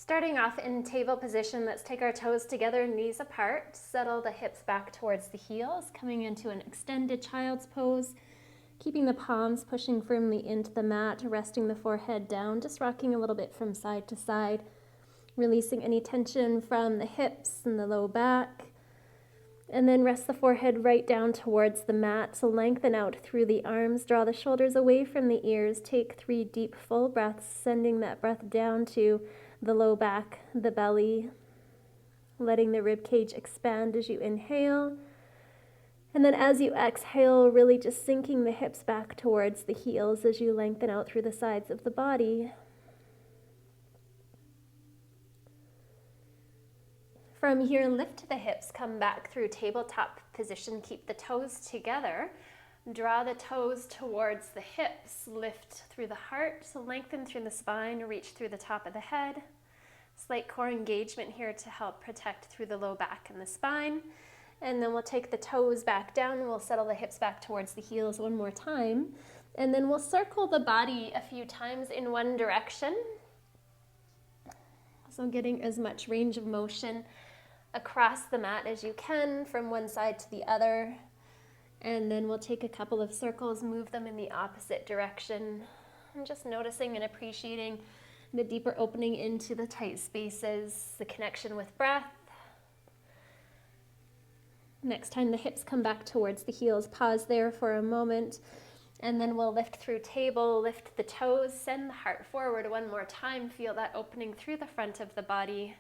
Starting off in table position, let's take our toes together, knees apart, settle the hips back towards the heels, coming into an extended child's pose, keeping the palms pushing firmly into the mat, resting the forehead down, just rocking a little bit from side to side, releasing any tension from the hips and the low back. And then rest the forehead right down towards the mat. So lengthen out through the arms, draw the shoulders away from the ears. Take 3 deep full breaths, sending that breath down to the low back, the belly, letting the rib cage expand as you inhale. And then as you exhale, really just sinking the hips back towards the heels as you lengthen out through the sides of the body. From here, lift the hips, come back through tabletop position, keep the toes together. Draw the toes towards the hips, lift through the heart, so lengthen through the spine, reach through the top of the head. Slight core engagement here to help protect through the low back and the spine. And then we'll take the toes back down, we'll settle the hips back towards the heels one more time. And then we'll circle the body a few times in one direction. So getting as much range of motion across the mat as you can from one side to the other. And then we'll take a couple of circles, move them in the opposite direction. And just noticing and appreciating the deeper opening into the tight spaces, the connection with breath. Next time the hips come back towards the heels, pause there for a moment. And then we'll lift through table, lift the toes, send the heart forward one more time. Feel that opening through the front of the body.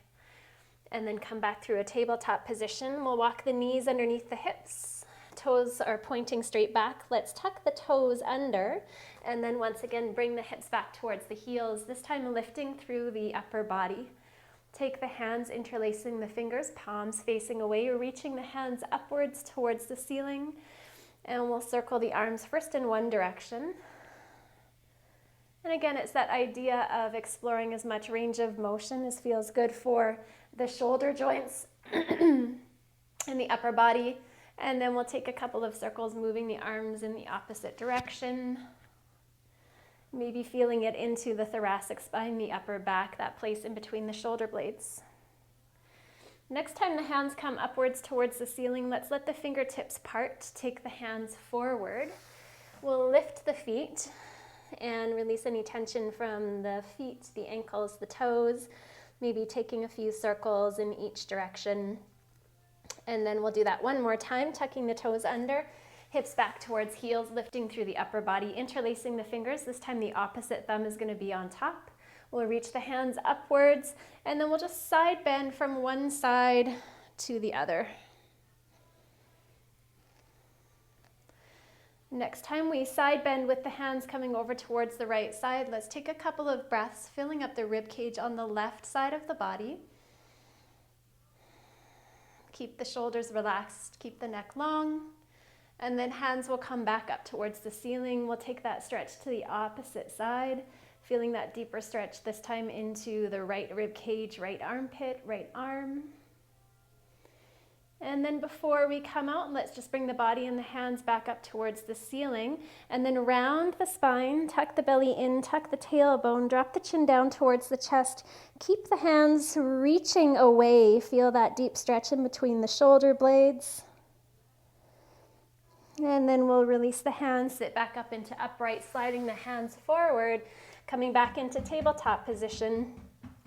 And then come back through a tabletop position. We'll walk the knees underneath the hips. Toes are pointing straight back. Let's tuck the toes under. And then once again, bring the hips back towards the heels, this time lifting through the upper body. Take the hands, interlacing the fingers, palms facing away, reaching the hands upwards towards the ceiling. And we'll circle the arms first in one direction. And again, it's that idea of exploring as much range of motion as feels good for the shoulder joints and the upper body. And then we'll take a couple of circles, moving the arms in the opposite direction. Maybe feeling it into the thoracic spine, the upper back, that place in between the shoulder blades. Next time the hands come upwards towards the ceiling, let's let the fingertips part. Take the hands forward. We'll lift the feet and release any tension from the feet, the ankles, the toes, maybe taking a few circles in each direction. And then we'll do that one more time, tucking the toes under, hips back towards heels, lifting through the upper body, interlacing the fingers. This time the opposite thumb is going to be on top. We'll reach the hands upwards, and then we'll just side bend from one side to the other. Next time we side bend with the hands coming over towards the right side, let's take a couple of breaths, filling up the rib cage on the left side of the body. Keep the shoulders relaxed, keep the neck long, and then hands will come back up towards the ceiling. We'll take that stretch to the opposite side, feeling that deeper stretch this time into the right rib cage, right armpit, right arm. And then before we come out, let's just bring the body and the hands back up towards the ceiling, and then round the spine, tuck the belly in, tuck the tailbone, drop the chin down towards the chest. Keep the hands reaching away. Feel that deep stretch in between the shoulder blades. And then we'll release the hands, sit back up into upright, sliding the hands forward, coming back into tabletop position.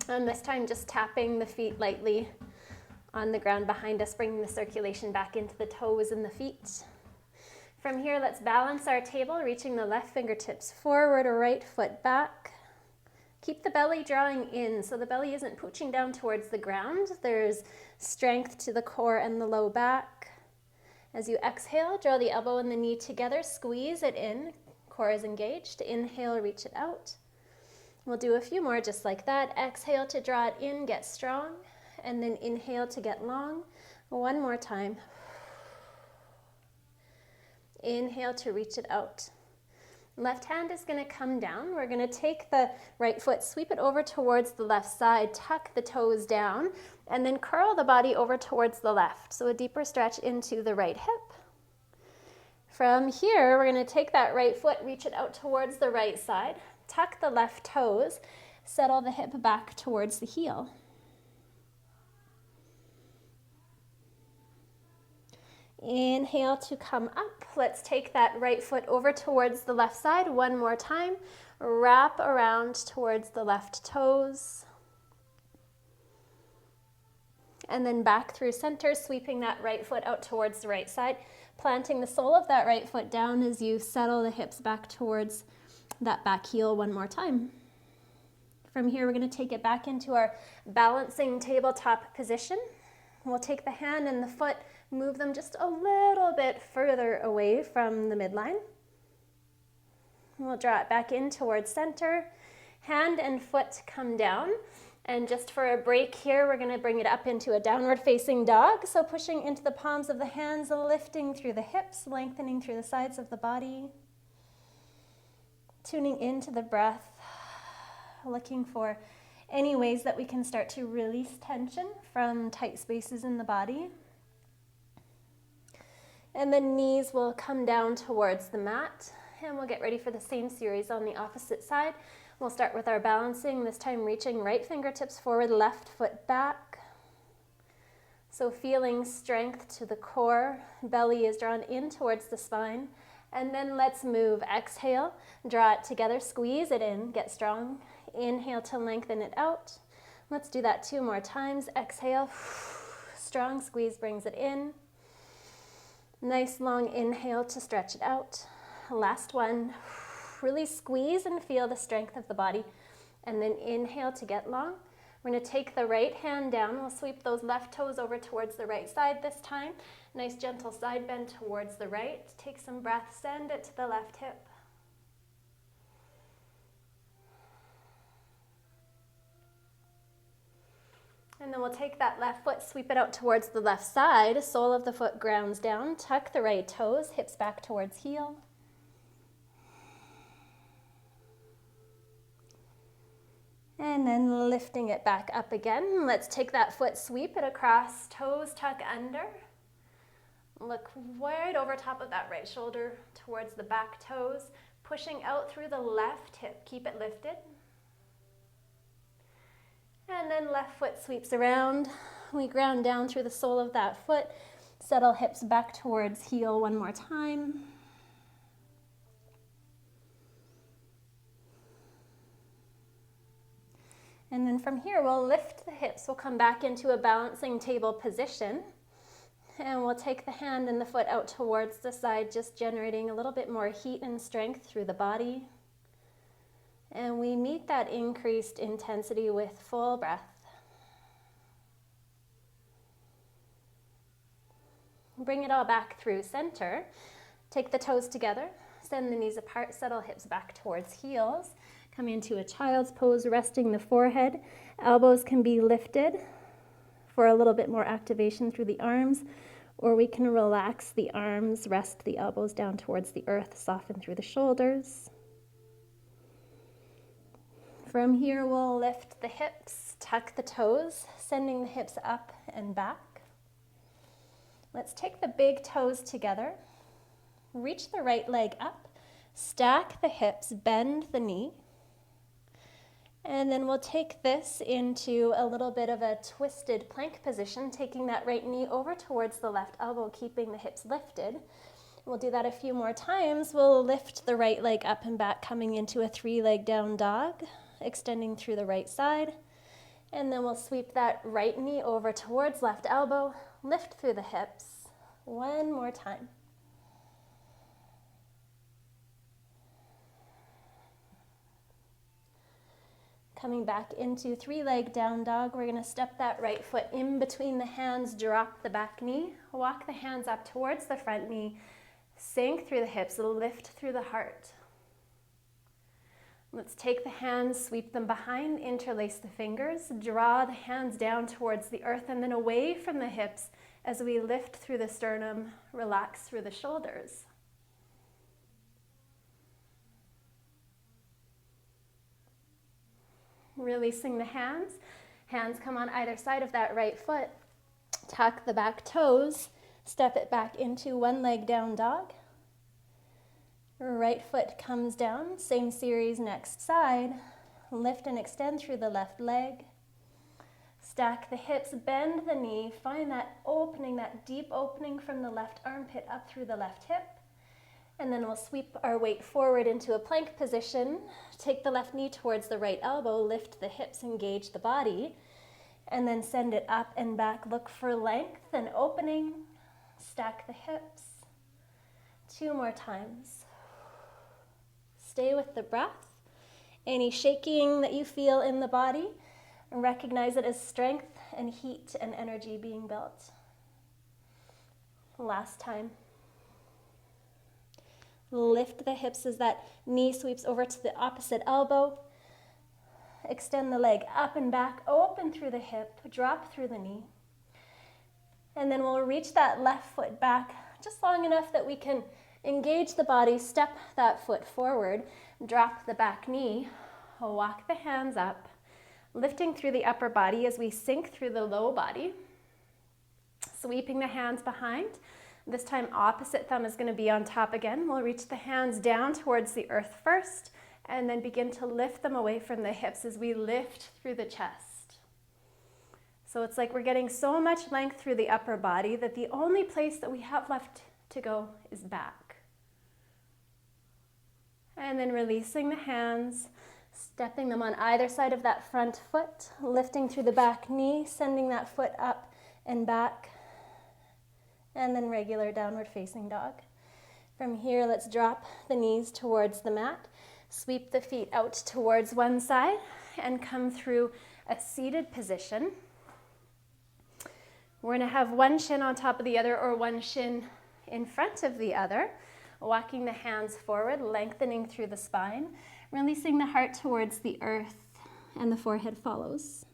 And this time just tapping the feet lightly on the ground behind us, bringing the circulation back into the toes and the feet. From here, let's balance our table, reaching the left fingertips forward, right foot back. Keep the belly drawing in, so the belly isn't pooching down towards the ground. There's strength to the core and the low back. As you exhale, draw the elbow and the knee together, squeeze it in, core is engaged. Inhale, reach it out. We'll do a few more just like that. Exhale to draw it in, get strong. And then inhale to get long. One more time. Inhale to reach it out. Left hand is going to come down. We're going to take the right foot, sweep it over towards the left side, tuck the toes down, and then curl the body over towards the left. So a deeper stretch into the right hip. From here, we're going to take that right foot, reach it out towards the right side, tuck the left toes, Settle the hip back towards the heel. Inhale to come up. Let's take that right foot over towards the left side one more time. Wrap around towards the left toes. And then back through center, sweeping that right foot out towards the right side, planting the sole of that right foot down as you settle the hips back towards that back heel one more time. From here, we're going to take it back into our balancing tabletop position. We'll take the hand and the foot, move them just a little bit further away from the midline. We'll draw it back in towards center. Hand and foot come down. And just for a break here, we're going to bring it up into a downward facing dog. So pushing into the palms of the hands, lifting through the hips, lengthening through the sides of the body. Tuning into the breath, looking for any ways that we can start to release tension from tight spaces in the body. And the knees will come down towards the mat, and we'll get ready for the same series on the opposite side. We'll start with our balancing, this time reaching right fingertips forward, left foot back. So feeling strength to the core, belly is drawn in towards the spine. And then let's move. Exhale, draw it together, squeeze it in, get strong. Inhale to lengthen it out. Let's do that 2 more times. Exhale, strong squeeze brings it in. Nice long inhale to stretch it out. Last one. Really squeeze and feel the strength of the body. And then inhale to get long. We're going to take the right hand down. We'll sweep those left toes over towards the right side this time. Nice gentle side bend towards the right. Take some breath, send it to the left hip. And then we'll take that left foot, sweep it out towards the left side. Sole of the foot grounds down. Tuck the right toes, hips back towards heel. And then lifting it back up again. Let's take that foot, sweep it across, toes tuck under. Look right over top of that right shoulder towards the back toes, pushing out through the left hip. Keep it lifted. And then left foot sweeps around. We ground down through the sole of that foot. Settle hips back towards heel one more time. And then from here, we'll lift the hips. We'll come back into a balancing table position. And we'll take the hand and the foot out towards the side, just generating a little bit more heat and strength through the body. And we meet that increased intensity with full breath. Bring it all back through center. Take the toes together, send the knees apart, settle hips back towards heels. Come into a child's pose, resting the forehead. Elbows can be lifted for a little bit more activation through the arms, or we can relax the arms, rest the elbows down towards the earth, soften through the shoulders. From here, we'll lift the hips, tuck the toes, sending the hips up and back. Let's take the big toes together, reach the right leg up, stack the hips, bend the knee, and then we'll take this into a little bit of a twisted plank position, taking that right knee over towards the left elbow, keeping the hips lifted. We'll do that a few more times. We'll lift the right leg up and back, coming into a 3-leg down dog, extending through the right side. And then we'll sweep that right knee over towards left elbow, lift through the hips. One more time. Coming back into 3-leg down dog, we're going to step that right foot in between the hands, drop the back knee, walk the hands up towards the front knee, sink through the hips, lift through the heart. Let's take the hands, sweep them behind, interlace the fingers, draw the hands down towards the earth and then away from the hips as we lift through the sternum, relax through the shoulders. Releasing the hands. Hands come on either side of that right foot. Tuck the back toes. Step it back into 1-leg down dog. Right foot comes down. Same series next side. Lift and extend through the left leg. Stack the hips, bend the knee, find that opening, that deep opening from the left armpit up through the left hip. And then we'll sweep our weight forward into a plank position. Take the left knee towards the right elbow, lift the hips, engage the body, and then send it up and back. Look for length and opening. Stack the hips. 2 more times. Stay with the breath. Any shaking that you feel in the body, and recognize it as strength and heat and energy being built. Last time. Lift the hips as that knee sweeps over to the opposite elbow. Extend the leg up and back, open through the hip, drop through the knee. And then we'll reach that left foot back just long enough that we can engage the body, step that foot forward, drop the back knee, walk the hands up, lifting through the upper body as we sink through the low body, sweeping the hands behind. This time opposite thumb is going to be on top again. We'll reach the hands down towards the earth first, and then begin to lift them away from the hips as we lift through the chest. So it's like we're getting so much length through the upper body that the only place that we have left to go is back. And then releasing the hands, stepping them on either side of that front foot, lifting through the back knee, sending that foot up and back, and then regular downward facing dog. From here, let's drop the knees towards the mat, sweep the feet out towards one side, and come through a seated position. We're going to have one shin on top of the other or one shin in front of the other, walking the hands forward, lengthening through the spine, releasing the heart towards the earth, and the forehead follows.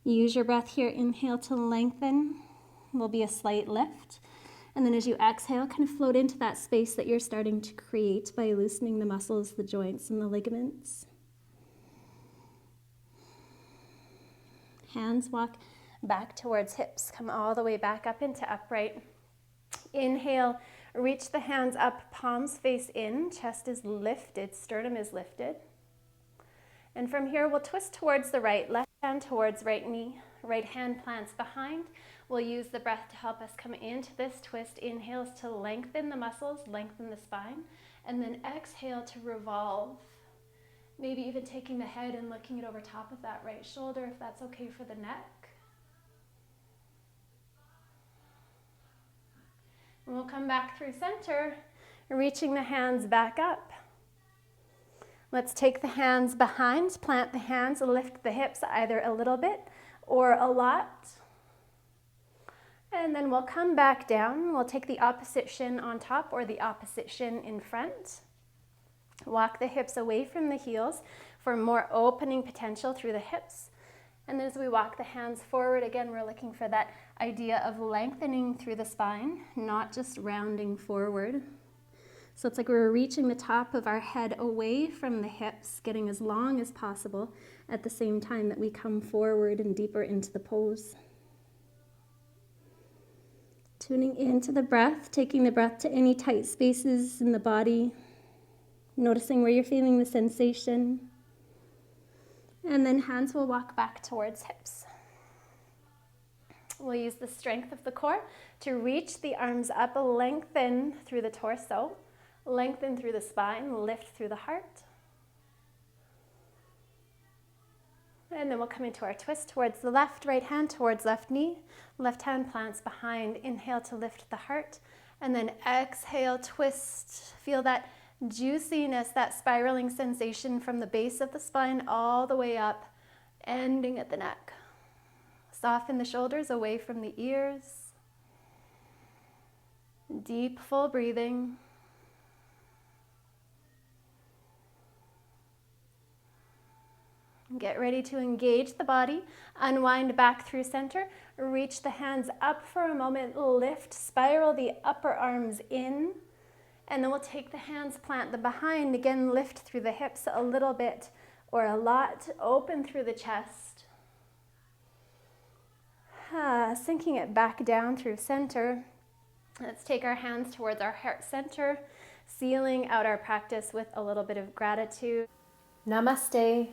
Use your breath here. Inhale to lengthen. Will be a slight lift. And then as you exhale, kind of float into that space that you're starting to create by loosening the muscles, the joints, and the ligaments. Hands walk back towards hips. Come all the way back up into upright. Inhale, reach the hands up, palms face in, chest is lifted, sternum is lifted. And from here, we'll twist towards the right, left hand towards right knee, right hand plants behind. We'll use the breath to help us come into this twist. Inhales to lengthen the muscles, lengthen the spine, and then exhale to revolve. Maybe even taking the head and looking it over top of that right shoulder if that's okay for the neck. And we'll come back through center, reaching the hands back up. Let's take the hands behind, plant the hands, lift the hips either a little bit or a lot. And then we'll come back down. We'll take the opposite shin on top or the opposite shin in front. Walk the hips away from the heels for more opening potential through the hips. And as we walk the hands forward, again, we're looking for that idea of lengthening through the spine, not just rounding forward. So it's like we're reaching the top of our head away from the hips, getting as long as possible at the same time that we come forward and deeper into the pose. Tuning into the breath, taking the breath to any tight spaces in the body, noticing where you're feeling the sensation. And then hands will walk back towards hips. We'll use the strength of the core to reach the arms up, lengthen through the torso, lengthen through the spine, lift through the heart. And then we'll come into our twist towards the left, right hand towards left knee, left hand plants behind. Inhale to lift the heart, and then exhale, twist. Feel that juiciness, that spiraling sensation from the base of the spine all the way up, ending at the neck. Soften the shoulders away from the ears. Deep, full breathing. Get ready to engage the body, unwind back through center, reach the hands up for a moment, lift, spiral the upper arms in, and then we'll take the hands, plant them behind, again lift through the hips a little bit or a lot, open through the chest. Sinking it back down through center. Let's take our hands towards our heart center, sealing out our practice with a little bit of gratitude. Namaste.